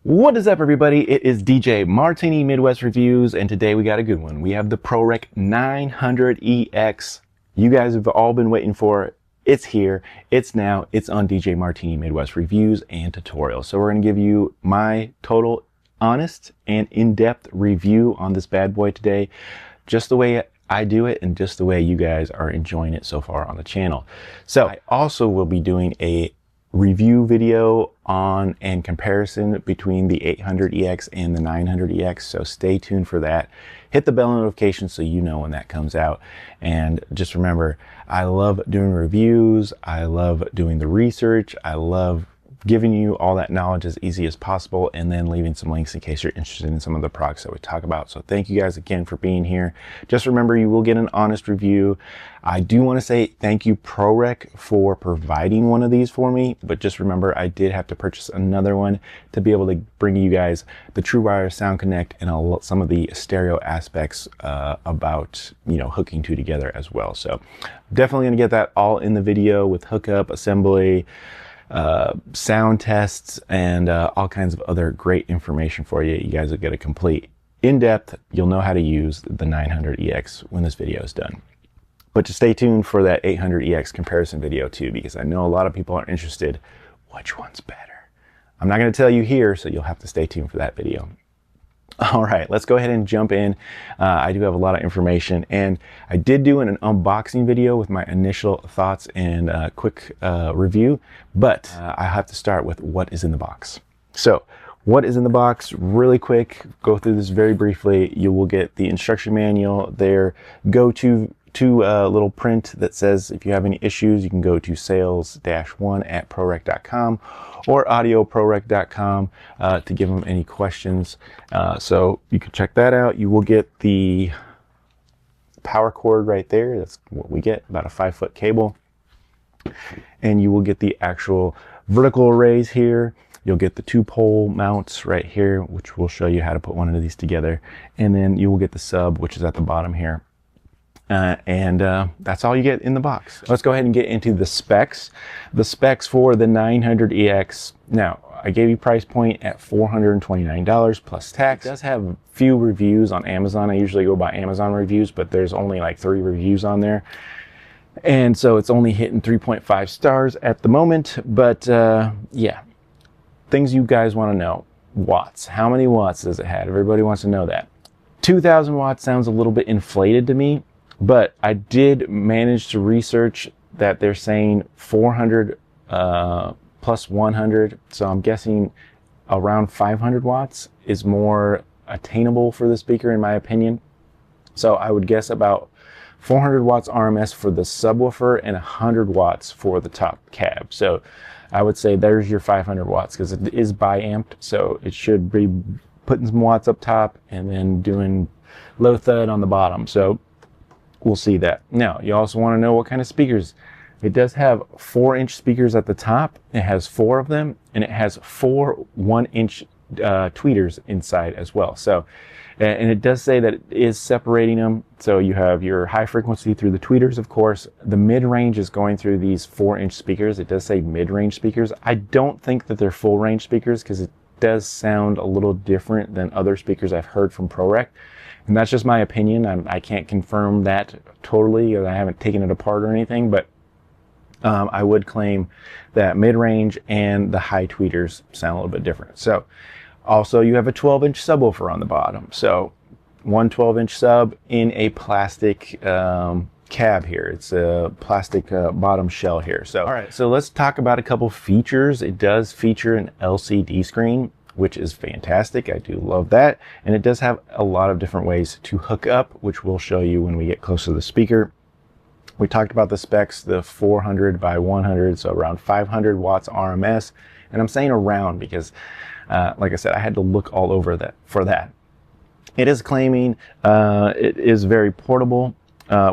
What is up, everybody? It is DJ Martini Midwest Reviews, and today we got a good one. We have the ProReck 900EX. You guys have all been waiting for it. It's here. It's now. It's on DJ Martini Midwest Reviews and Tutorials. So we're going to give you my total honest and in-depth review on this bad boy today, just the way I do it and just the way you guys are enjoying it so far on the channel. So I also will be doing a review video on and comparison between the 800EX and the 900EX, so stay tuned for that. Hit the bell notification so you know when that comes out, and just remember, I love doing reviews, I love doing the research, I love giving you all that knowledge as easy as possible, and then leaving some links in case you're interested in some of the products that we talk about. So thank you guys again for being here. Just remember, you will get an honest review. I do want to say thank you, ProReck, for providing one of these for me, but just remember, I did have to purchase another one to be able to bring you guys the TrueWire Sound Connect and some of the stereo aspects about, you know, hooking two together as well. So definitely gonna get that all in the video with hookup, assembly, sound tests, and all kinds of other great information for you. You guys will get a complete in-depth. You'll know how to use the 900EX when this video is done. But just stay tuned for that 800EX comparison video too, because I know a lot of people are interested. Which one's better? I'm not going to tell you here, so you'll have to stay tuned for that video. All right, let's go ahead and jump in. I do have a lot of information, and I did do an unboxing video with my initial thoughts and quick review, but I have to start with what is in the box. So what is in the box, really quick, go through this very briefly. You will get the instruction manual, their go-to little print that says if you have any issues, you can go to sales-1@proreck.com or audioproreck.com to give them any questions. So you can check that out. You will get the power cord right there. That's what we get, about a 5-foot cable. And you will get the actual vertical arrays here. You'll get the 2-pole mounts right here, which will show you how to put one of these together. And then you will get the sub, which is at the bottom here. That's all you get in the box. Let's go ahead and get into the specs. The specs for the 900EX. Now, I gave you price point at $429 plus tax. It does have a few reviews on Amazon. I usually go by Amazon reviews, but there's only like 3 reviews on there. And so it's only hitting 3.5 stars at the moment. But yeah, things you guys want to know. Watts. How many watts does it have? Everybody wants to know that. 2,000 watts sounds a little bit inflated to me. But I did manage to research that they're saying 400 plus 100. So I'm guessing around 500 watts is more attainable for the speaker, in my opinion. So I would guess about 400 watts RMS for the subwoofer and 100 watts for the top cab. So I would say there's your 500 watts because it is bi-amped. So it should be putting some watts up top and then doing low thud on the bottom. So we'll see that. Now, you also want to know what kind of speakers. It does have 4-inch speakers at the top. It has 4 of them, and it has 4 1-inch tweeters inside as well. So, and it does say that it is separating them. So you have your high frequency through the tweeters, of course. The mid-range is going through these 4-inch speakers. It does say mid-range speakers. I don't think that they're full-range speakers because it does sound a little different than other speakers I've heard from ProReck. And that's just my opinion. I can't confirm that totally. I haven't taken it apart or anything, but I would claim that mid-range and the high tweeters sound a little bit different. So also you have a 12-inch subwoofer on the bottom. So one 12-inch sub in a plastic cab here. It's a plastic bottom shell here. So all right, so let's talk about a couple features. It does feature an LCD screen, which is fantastic. I do love that. And it does have a lot of different ways to hook up, which we'll show you when we get close to the speaker. We talked about the specs, the 400 by 100, so around 500 watts RMS. And I'm saying around because, like I said, I had to look all over that for that. It is claiming it is very portable,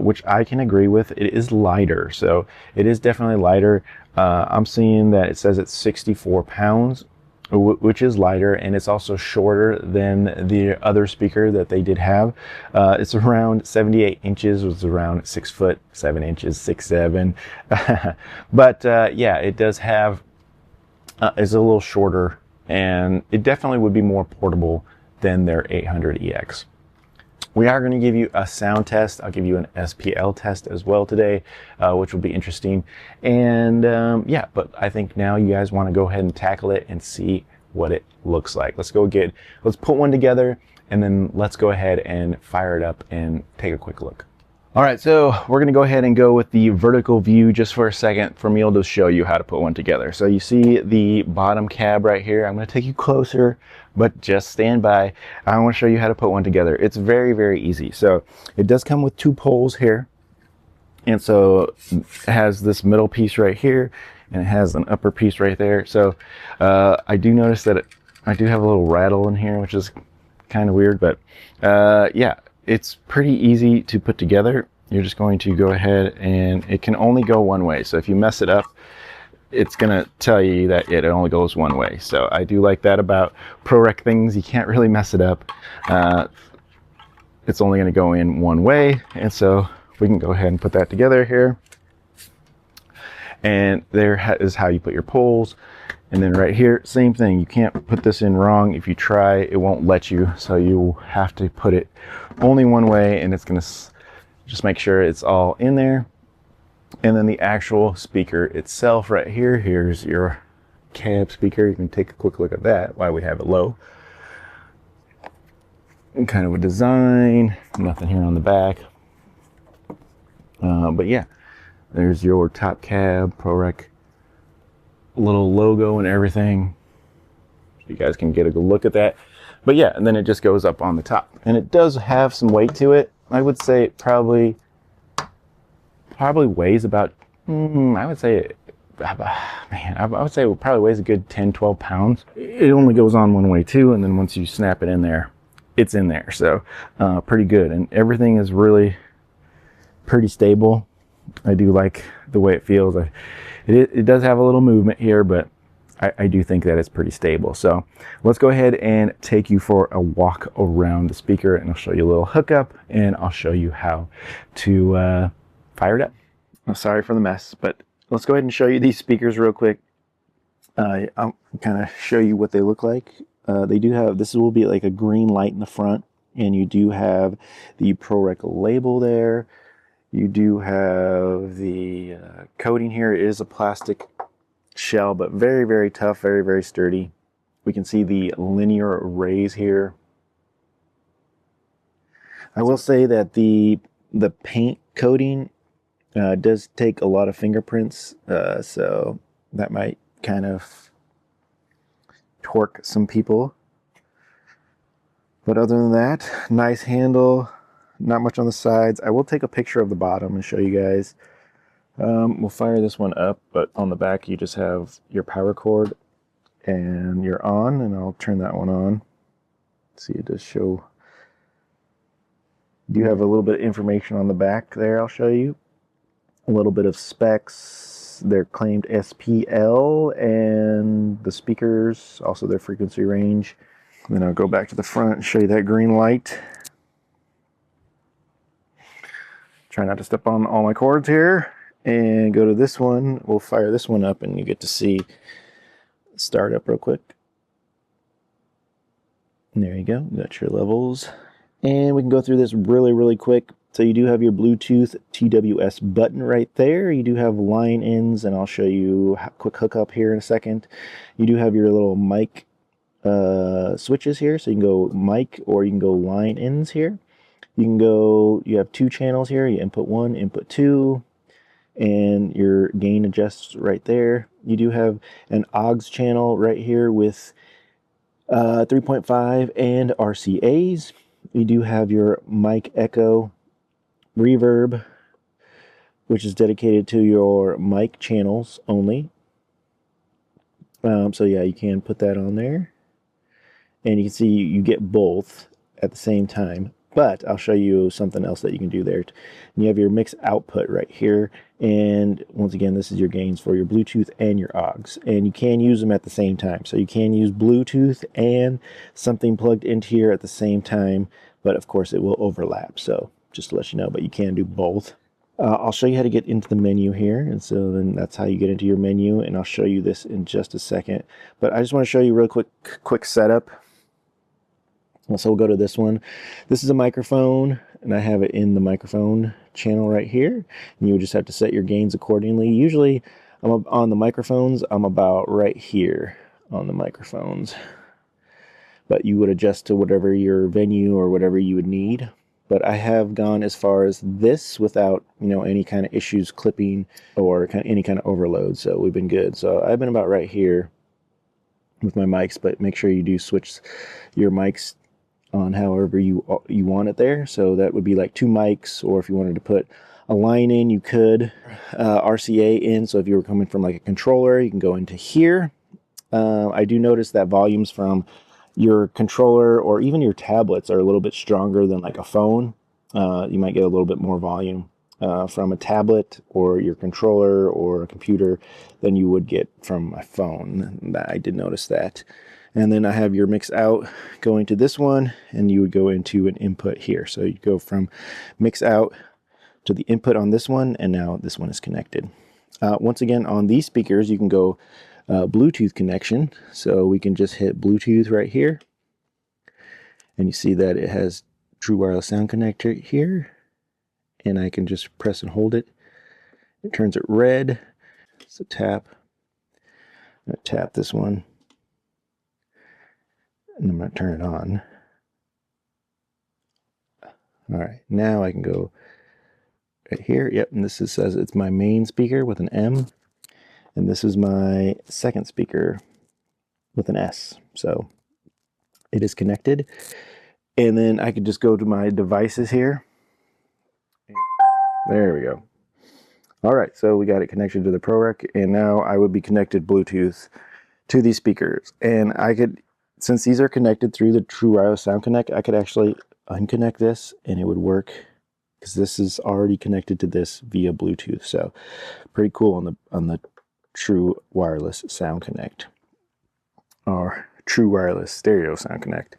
which I can agree with. It is lighter, so it is definitely lighter. I'm seeing that it says it's 64 pounds. Which is lighter, and it's also shorter than the other speaker that they did have. It's around 78 inches, which is around 6 foot 7 inches, 6'7". But yeah, it does have is a little shorter and it definitely would be more portable than their 800EX. We are going to give you a sound test. I'll give you an SPL test as well today, which will be interesting. And yeah, but I think now you guys want to go ahead and tackle it and see what it looks like. Let's put one together, and then let's go ahead and fire it up and take a quick look. All right, so we're going to go ahead and go with the vertical view just for a second for me to show you how to put one together. So you see the bottom cab right here. I'm going to take you closer, but just stand by. I want to show you how to put one together. It's very, very easy. So it does come with 2 poles here. And so it has this middle piece right here, and it has an upper piece right there. So I do notice that I do have a little rattle in here, which is kind of weird, but yeah. It's pretty easy to put together. You're just going to go ahead, and it can only go one way. So if you mess it up, it's gonna tell you that it only goes one way. So I do like that about ProReck things. You can't really mess it up. It's only gonna go in one way. And so we can go ahead and put that together here. And there is how you put your poles. And then right here, same thing. You can't put this in wrong. If you try, it won't let you. So you have to put it only one way, and it's gonna just make sure it's all in there. And then the actual speaker itself right here, here's your cab speaker. You can take a quick look at that, why we have it low. And kind of a design, nothing here on the back. But yeah, there's your top cab, ProReck little logo and everything. So you guys can get a good look at that. But yeah, and then it just goes up on the top. And it does have some weight to it. I would say it probably weighs about, I would say, man, I would say it probably weighs a good 10, 12 pounds. It only goes on one way too, and then once you snap it in there, it's in there. So pretty good. And everything is really pretty stable. I do like the way it feels. It does have a little movement here, but I do think that it's pretty stable. So let's go ahead and take you for a walk around the speaker, and I'll show you a little hookup, and I'll show you how to fire it up. I'm sorry for the mess, but let's go ahead and show you these speakers real quick. I'll kind of show you what they look like. They do have, this will be like a green light in the front, and you do have the ProReck label there. You do have the coating here. It is a plastic shell, but very, very tough, very, very sturdy. We can see the linear rays here. I will say that the paint coating does take a lot of fingerprints, so that might kind of torque some people. But other than that, nice handle. Not much on the sides. I will take a picture of the bottom and show you guys. We'll fire this one up, but on the back you just have your power cord and you're on, and I'll turn that one on. See, it does show. You do have a little bit of information on the back there. I'll show you a little bit of specs, their claimed SPL, and the speakers, also their frequency range. And then I'll go back to the front and show you that green light. Try not to step on all my cords here, and go to this one. We'll fire this one up, and you get to see start up real quick. And there you go, you got your levels. And we can go through this really, really quick. So you do have your Bluetooth TWS button right there. You do have line ins, and I'll show you a quick hookup here in a second. You do have your little mic switches here, so you can go mic or you can go line ins here. You can go, you have 2 channels here, you input 1, input 2, and your gain adjusts right there. You do have an aux channel right here with 3.5 and RCAs. You do have your mic echo reverb, which is dedicated to your mic channels only. So yeah, you can put that on there. And you can see you get both at the same time. But I'll show you something else that you can do there. And you have your mix output right here. And once again, this is your gains for your Bluetooth and your aux. And you can use them at the same time. So you can use Bluetooth and something plugged into here at the same time. But of course, it will overlap. So just to let you know, but you can do both. I'll show you how to get into the menu here, and so then that's how you get into your menu, and I'll show you this in just a second. But I just want to show you real quick setup. So we'll go to this one. This is a microphone, and I have it in the microphone channel right here, and you would just have to set your gains accordingly. Usually on the microphones, I'm about right here on the microphones, but you would adjust to whatever your venue or whatever you would need. But I have gone as far as this without, any kind of issues clipping or any kind of overload. So we've been good. So I've been about right here with my mics, but make sure you do switch your mics on however you want it there. So that would be like 2 mics, or if you wanted to put a line in, you could RCA in. So if you were coming from like a controller, you can go into here. I do notice that volumes from your controller or even your tablets are a little bit stronger than like a phone. You might get a little bit more volume from a tablet or your controller or a computer than you would get from a phone. I did notice that. And then I have your mix out going to this one, and you would go into an input here. So you go from mix out to the input on this one, and now this one is connected. Once again, on these speakers, you can go Bluetooth connection. So we can just hit Bluetooth right here, and you see that it has true wireless sound connector here, and I can just press and hold it. It turns it red. So tap. I'm going to tap this one, and I'm going to turn it on. All right, now I can go right here. Yep, and this says it's my main speaker with an M, and this is my second speaker with an S. So it is connected. And then I could just go to my devices here. There we go. All right, so we got it connected to the ProReck, and now I would be connected Bluetooth to these speakers. And I could, since these are connected through the True Wireless Sound Connect, I could actually unconnect this and it would work, because this is already connected to this via Bluetooth. So pretty cool on the True Wireless Sound Connect, or True Wireless Stereo Sound Connect.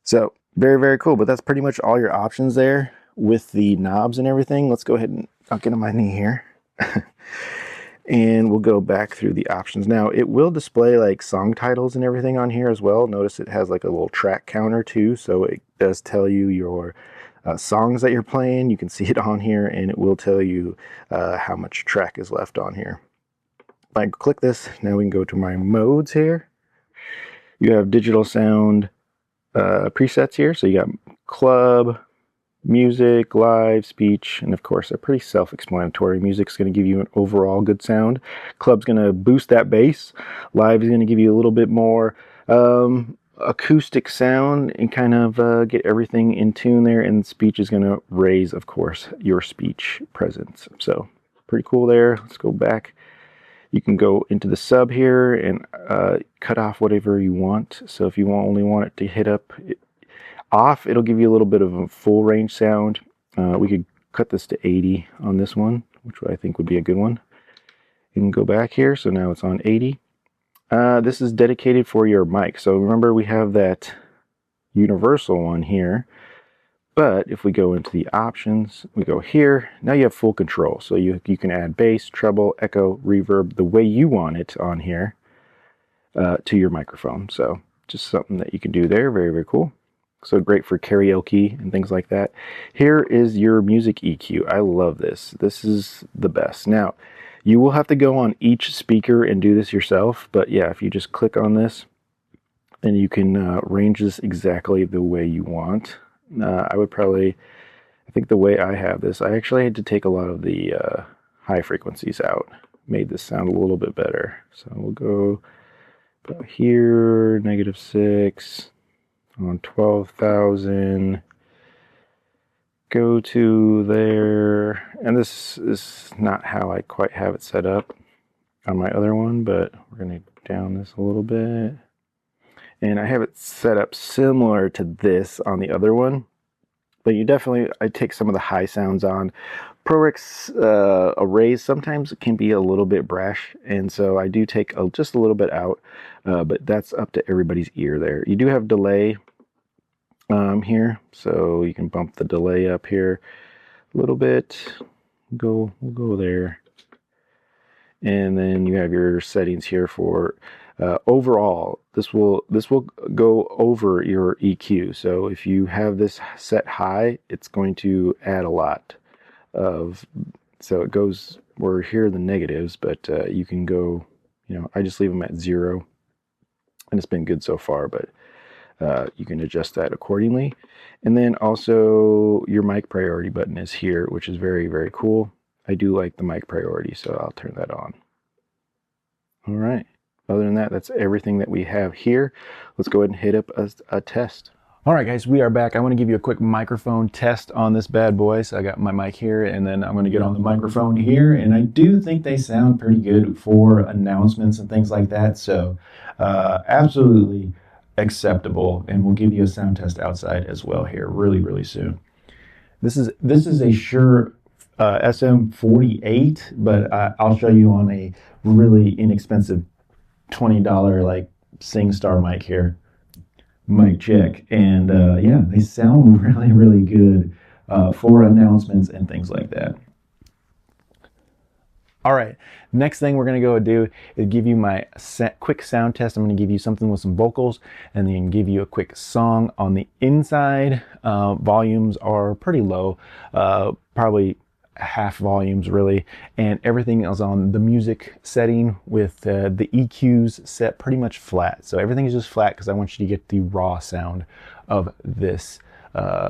So very, very cool. But that's pretty much all your options there with the knobs and everything. Let's go ahead and I'll get on my knee here. And we'll go back through the options. Now it will display like song titles and everything on here as well. Notice it has like a little track counter too. So it does tell you your songs that you're playing. You can see it on here, and it will tell you how much track is left on here. If I click this, now we can go to my modes here. You have digital sound presets here. So you got club, music, live, speech, and of course they're pretty self-explanatory. Music's going to give you an overall good sound. Club's going to boost that bass. Live is going to give you a little bit more acoustic sound and kind of get everything in tune there. And speech is going to raise, of course, your speech presence. So pretty cool there. Let's go back. You can go into the sub here and cut off whatever you want. So if you only want it to hit up off, it'll give you a little bit of a full range sound. We could cut this to 80 on this one, which I think would be a good one. You can go back here. So now it's on 80. This is dedicated for your mic. So remember, we have that universal one here. But if we go into the options, we go here. Now you have full control. So you can add bass, treble, echo, reverb, the way you want it on here to your microphone. So just something that you can do there. Very, very cool. So great for karaoke and things like that. Here is your music EQ. I love this. This is the best. Now, you will have to go on each speaker and do this yourself. But yeah, if you just click on this, and you can range this exactly the way you want. I think the way I have this, I actually had to take a lot of the high frequencies out. Made this sound a little bit better. So we'll go about here, -6. On 12,000, go to there, and this is not how I quite have it set up on my other one, but we're going to down this a little bit, and I have it set up similar to this on the other one, but I take some of the high sounds on. ProReck's arrays sometimes can be a little bit brash, and so I do take just a little bit out, but that's up to everybody's ear there. You do have delay here, so you can bump the delay up here a little bit. we'll go there. And then you have your settings here for overall. This will go over your EQ. So if you have this set high, it's going to add a lot of. So it goes. We're here the negatives, but you can go. You know, I just leave them at 0, and it's been good so far. But you can adjust that accordingly. And then also your mic priority button is here, which is very, very cool. I do like the mic priority, so I'll turn that on. All right. Other than that, that's everything that we have here. Let's go ahead and hit up a test. All right, guys, we are back. I want to give you a quick microphone test on this bad boy. So I got my mic here, and then I'm going to get on the microphone here. And I do think they sound pretty good for announcements and things like that. So absolutely acceptable. And we'll give you a sound test outside as well here really, really soon. This is a Shure SM48, but I'll show you on a really inexpensive $20 like SingStar mic here. Mic check. And yeah, they sound really, really good for announcements and things like that. All right, next thing we're gonna go do is give you my quick sound test. I'm gonna give you something with some vocals and then give you a quick song on the inside. Volumes are pretty low, probably half volumes really, and everything is on the music setting with the EQs set pretty much flat. So everything is just flat because I want you to get the raw sound of this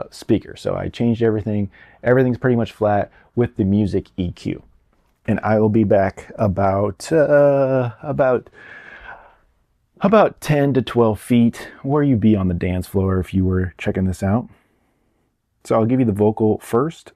speaker. So I changed everything. Everything's pretty much flat with the music EQ. And I will be back about 10 to 12 feet where you'd be on the dance floor if you were checking this out. So I'll give you the vocal first.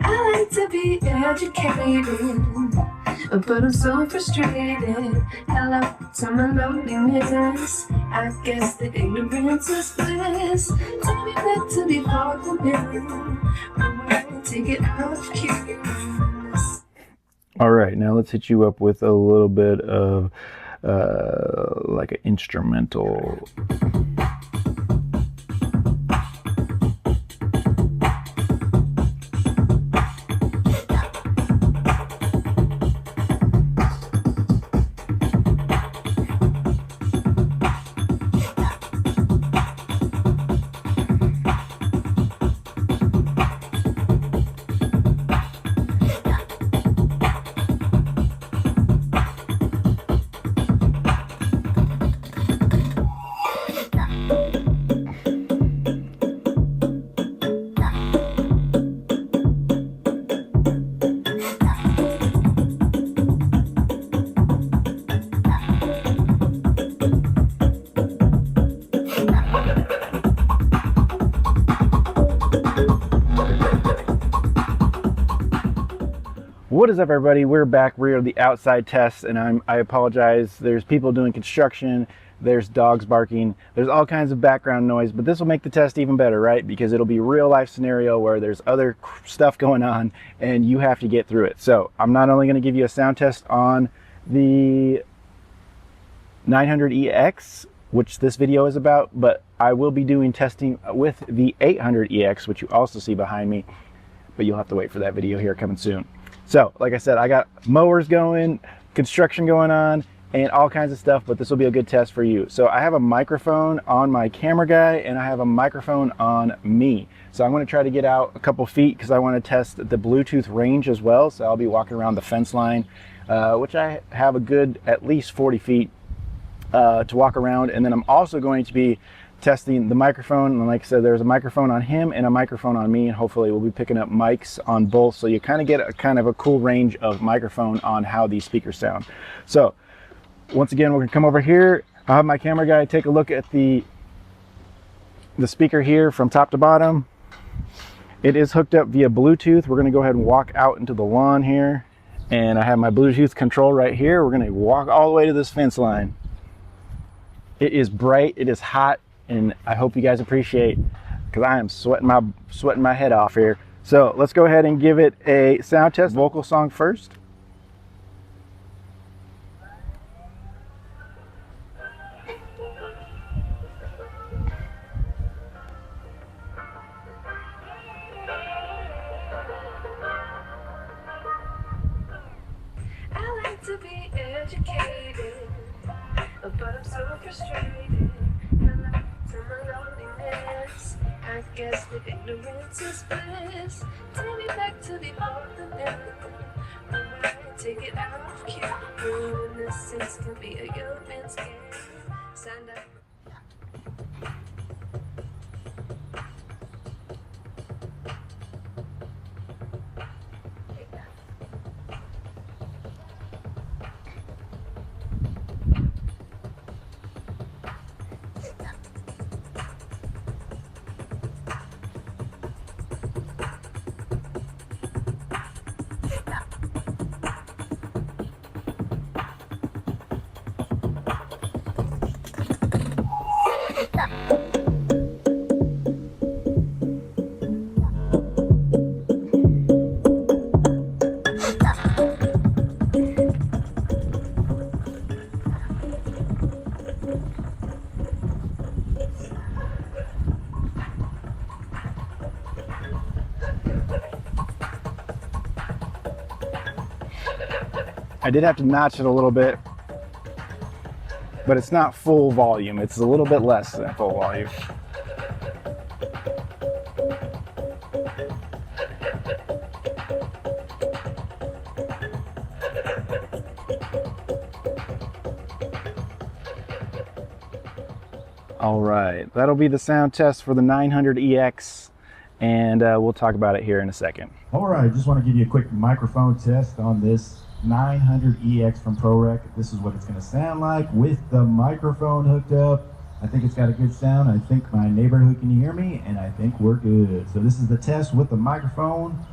I like to be educated, but I'm so frustrated. Hello to my loneliness. I guess the ignorance is bliss. Tell me what to be holding I'm ready to get out of curious. All right, now let's hit you up with a little bit of like an instrumental. What is up, everybody? We're back. We're the outside tests, and I apologize. There's people doing construction, there's dogs barking, there's all kinds of background noise, but this will make the test even better, right? Because it'll be a real life scenario where there's other stuff going on and you have to get through it. So I'm not only going to give you a sound test on the 900EX, which this video is about, but I will be doing testing with the 800EX, which you also see behind me, but you'll have to wait for that video here coming soon. So, like I said, I got mowers going, construction going on, and all kinds of stuff, but this will be a good test for you. So I have a microphone on my camera guy, and I have a microphone on me. So I'm gonna try to get out a couple feet because I wanna test the Bluetooth range as well. So I'll be walking around the fence line, which I have a good at least 40 feet to walk around. And then I'm also going to be testing the microphone, and like I said, there's a microphone on him and a microphone on me, and hopefully we'll be picking up mics on both, so you kind of get a cool range of microphone on how these speakers sound. So once again, we're gonna come over here. I'll have my camera guy take a look at the speaker here from top to bottom. It is hooked up via Bluetooth. We're gonna go ahead and walk out into the lawn here, and I have my Bluetooth control right here. We're gonna walk all the way to this fence line. It is bright, it is hot, and I hope you guys appreciate, because I am sweating my head off here. So let's go ahead and give it a sound test. Vocal song first. I like to be educated, but I'm so frustrated. Hello to my loneliness. I guess the ignorance is bliss. Take me back to the ordinary. Alright, take it out of cue. Innocence can be a young man's game. Stand up. I did have to notch it a little bit, but it's not full volume. It's a little bit less than full volume. All right, that'll be the sound test for the 900EX, and we'll talk about it here in a second. All right, just want to give you a quick microphone test on this 900EX from ProReck. This is what it's going to sound like with the microphone hooked up. I think it's got a good sound. I think my neighborhood can hear me, and I think we're good. So this is the test with the microphone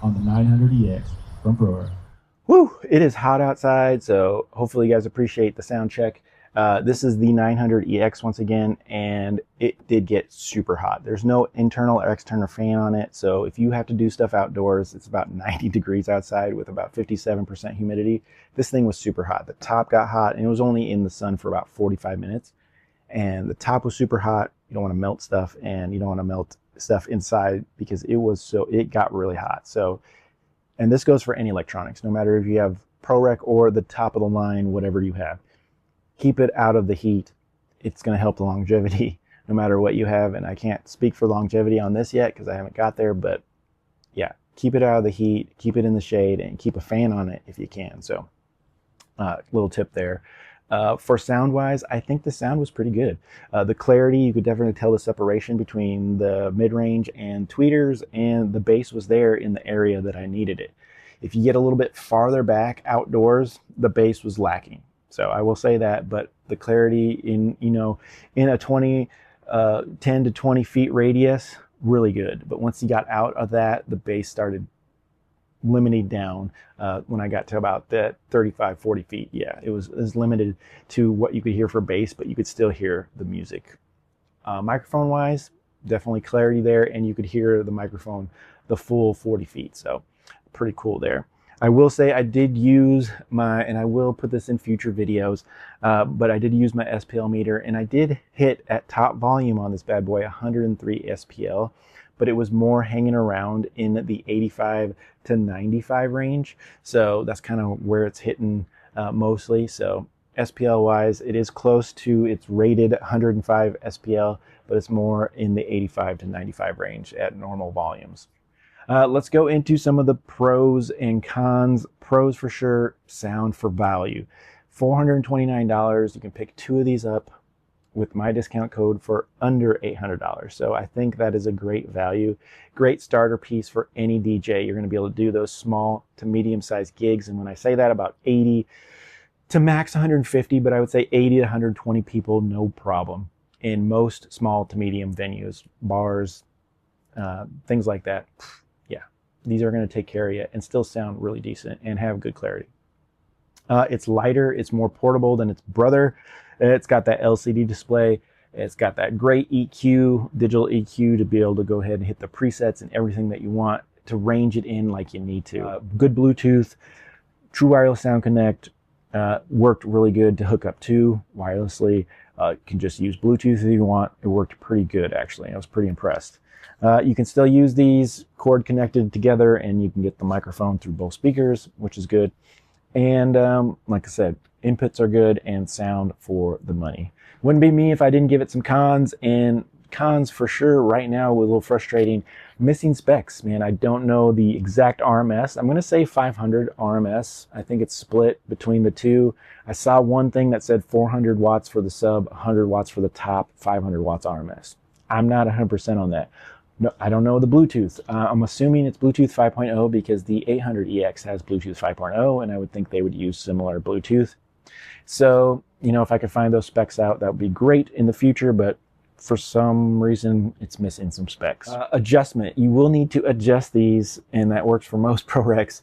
on the 900EX from ProReck. Woo! It is hot outside, so hopefully you guys appreciate the sound check. This is the 900EX once again, and it did get super hot. There's no internal or external fan on it, so if you have to do stuff outdoors, it's about 90 degrees outside with about 57% humidity. This thing was super hot. The top got hot, and it was only in the sun for about 45 minutes. And the top was super hot. You don't want to melt stuff, and you don't want to melt stuff inside because it got really hot. So, and this goes for any electronics, no matter if you have ProReck or the top of the line, whatever you have. Keep it out of the heat. It's going to help the longevity no matter what you have. And I can't speak for longevity on this yet because I haven't got there, but yeah, keep it out of the heat, keep it in the shade, and keep a fan on it if you can. So little tip there. For sound wise, I think the sound was pretty good. The clarity, you could definitely tell the separation between the mid-range and tweeters, and the bass was there in the area that I needed it. If you get a little bit farther back outdoors, the bass was lacking. So I will say that, but the clarity in a 10 to 20 feet radius, really good. But once you got out of that, the bass started limiting down when I got to about that 35, 40 feet. Yeah, it was limited to what you could hear for bass, but you could still hear the music. Microphone wise, definitely clarity there, and you could hear the microphone the full 40 feet. So pretty cool there. I will say I did use and I will put this in future videos, but I did use my SPL meter, and I did hit at top volume on this bad boy 103 SPL, but it was more hanging around in the 85 to 95 range. So that's kind of where it's hitting mostly. So SPL wise, it is close to its rated 105 SPL, but it's more in the 85 to 95 range at normal volumes. Let's go into some of the pros and cons. Pros for sure, sound for value. $429, you can pick two of these up with my discount code for under $800. So I think that is a great value. Great starter piece for any DJ. You're gonna be able to do those small to medium sized gigs. And when I say that, about 80 to max 150, but I would say 80 to 120 people, no problem. In most small to medium venues, bars, things like that. Yeah, these are going to take care of you and still sound really decent and have good clarity. It's lighter, it's more portable than its brother. It's got that LCD display, It's got that great EQ, digital EQ, to be able to go ahead and hit the presets and everything that you want to range it in like you need to. Good Bluetooth, true wireless sound connect, worked really good to hook up to wirelessly. You can just use Bluetooth if you want. It worked pretty good, actually. I was pretty impressed. You can still use these cord connected together, and you can get the microphone through both speakers, which is good. And like I said, inputs are good and sound for the money. Wouldn't be me if I didn't give it some cons, and cons for sure right now, a little frustrating. Missing specs, man. I don't know the exact RMS. I'm going to say 500 RMS. I think it's split between the two. I saw one thing that said 400 watts for the sub, 100 watts for the top, 500 watts RMS. I'm not 100% on that. No, I don't know the Bluetooth. I'm assuming it's Bluetooth 5.0 because the 800EX has Bluetooth 5.0, and I would think they would use similar Bluetooth. So, you know, if I could find those specs out, that would be great in the future, but for some reason, it's missing some specs. Adjustment. You will need to adjust these, and that works for most ProRecs,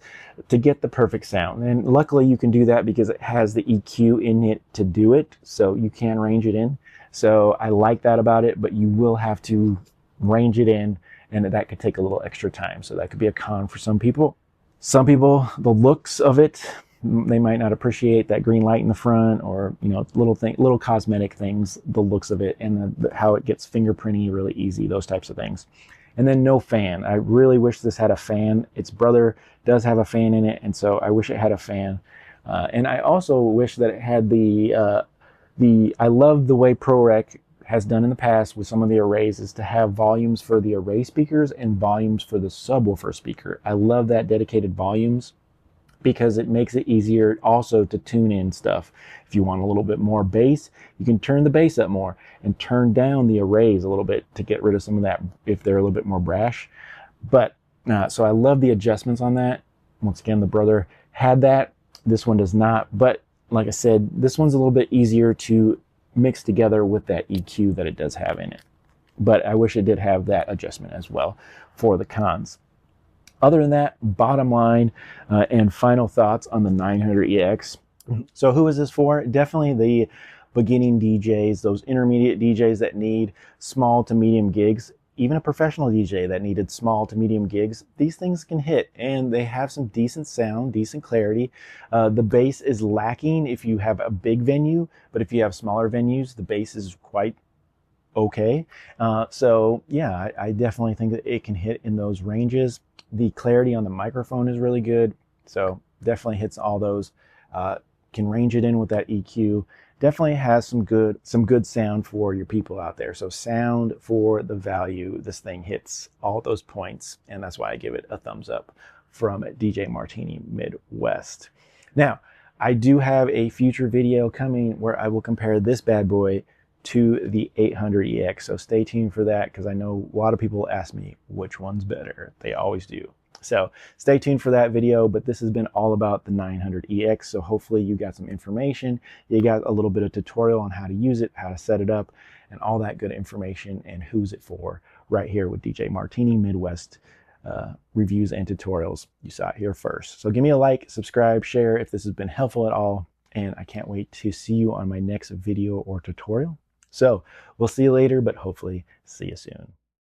to get the perfect sound. And luckily, you can do that because it has the EQ in it to do it, so you can range it in. So I like that about it, but you will have to range it in, and that could take a little extra time. So that could be a con for some people. Some people, the looks of it, they might not appreciate that green light in the front, or, you know, little cosmetic things, the looks of it, and how it gets fingerprinty really easy, those types of things. And then no fan. I really wish this had a fan. Its brother does have a fan in it, and so I wish it had a fan. And I also wish that it had I love the way ProReck has done in the past with some of the arrays, is to have volumes for the array speakers and volumes for the subwoofer speaker. I love that dedicated volumes, because it makes it easier also to tune in stuff. If you want a little bit more bass, you can turn the bass up more and turn down the arrays a little bit to get rid of some of that if they're a little bit more brash. But so I love the adjustments on that. Once again, the brother had that. This one does not. But like I said, this one's a little bit easier to mix together with that EQ that it does have in it. But I wish it did have that adjustment as well for the cons. Other than that, bottom line and final thoughts on the 900EX. So who is this for? Definitely the beginning DJs, those intermediate DJs that need small to medium gigs. Even a professional DJ that needed small to medium gigs, these things can hit, and they have some decent sound, decent clarity. The bass is lacking if you have a big venue, but if you have smaller venues, the bass is quite okay. So yeah, I definitely think that it can hit in those ranges. The clarity on the microphone is really good, so definitely hits all those. Can range it in with that EQ. Definitely has some good sound for your people out there. So sound for the value. This thing hits all those points, and that's why I give it a thumbs up from DJ Martini Midwest. Now, I do have a future video coming where I will compare this bad boy to the 800EX. So stay tuned for that, because I know a lot of people ask me which one's better. They always do. So stay tuned for that video, but this has been all about the 900EX. So hopefully you got some information. You got a little bit of tutorial on how to use it, how to set it up, and all that good information and who's it for right here with DJ Martini Midwest reviews and tutorials. You saw it here first. So give me a like, subscribe, share if this has been helpful at all. And I can't wait to see you on my next video or tutorial. So we'll see you later, but hopefully see you soon.